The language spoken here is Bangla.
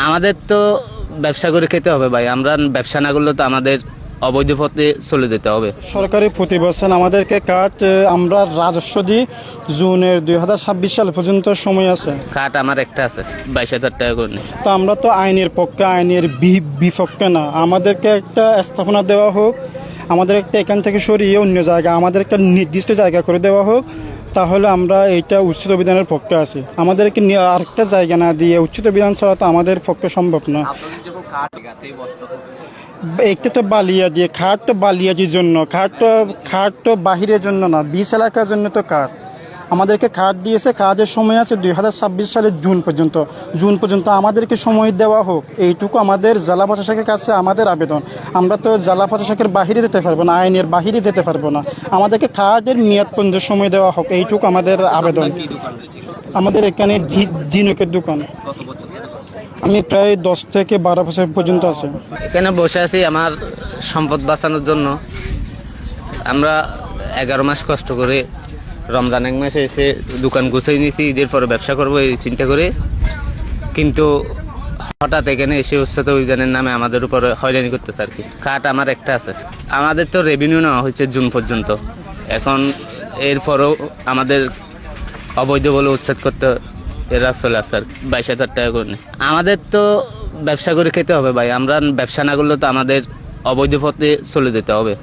আমাদের তো ব্যবসা করে খেতে হবে ভাই, আমরা ব্যবসা না করলে তো আমাদের অবৈধ পথে চলে যেতে হবে। সরকারি প্রতিবছর আমাদেরকে কাঠ আমরা রাজস্ব দিই জুনের 2026 সাল পর্যন্ত সময় আছে। কাঠ আমার একটা আছে 22,000 টাকা করে নিই। তো আমরা তো আইনের পক্ষে, আইনের বিপক্ষে না। আমাদেরকে একটা স্থাপনা দেওয়া হোক, আমাদের একটা এখান থেকে সরিয়ে অন্য জায়গা, আমাদের একটা নির্দিষ্ট জায়গা করে দেওয়া হোক, তাহলে আমরা এইটা উচ্ছেদ অভিযানের পক্ষে আছি। আমাদেরকে আরেকটা জায়গা না দিয়ে উচ্ছেদ অভিযান ছাড়া তো আমাদের পক্ষে সম্ভব না। একটা তো বালিয়া দিয়ে খাট, তো বালিয়াজির জন্য খাট তো বাহিরের জন্য না, বিশ এলাকার জন্য তো কাঠ। আমাদেরকে কাঠ দিয়েছে, কাজের সময় আছে 2026 সালের জুন পর্যন্ত আমাদেরকে সময় দেওয়া হোক, এইটুকু আমাদের জেলা প্রশাসকের কাছে আমাদের আবেদন। আমরা তো জেলা প্রশাসকের বাহিরে যেতে পারবো না, আইনের বাহিরে যেতে পারবো না। আমাদেরকে কাজের মেয়াদ পর্যন্ত সময় দেওয়া হোক, এইটুকু আমাদের আবেদন। আমাদের এখানে ঝিনুকের দোকান, আমি প্রায় 10 থেকে 12 বছর পর্যন্ত আছে এখানে বসে আছি আমার সম্পদ বাঁচানোর জন্য। আমরা 11 মাস কষ্ট করে রমজান এক মাসে এসে দোকান গুছিয়ে নিয়েছি, ঈদের পরে ব্যবসা করবো এই চিন্তা করে, কিন্তু হঠাৎ এখানে এসে উচ্ছেদ অভিযানের নামে আমাদের উপরে হয়রানি করতেছে আর কি। কাঠ আমার একটা আছে। আমাদের তো রেভিনিউ নেওয়া হয়েছে জুন পর্যন্ত, এখন এরপরও আমাদের অবৈধ বলে উচ্ছেদ করতে এরা চলে আসছে আর 22,000 টাকা করে নেই। আমাদের তো ব্যবসা করে খেতে হবে ভাই, আমরা ব্যবসা না করলে তো আমাদের অবৈধ পথে চলে যেতে হবে।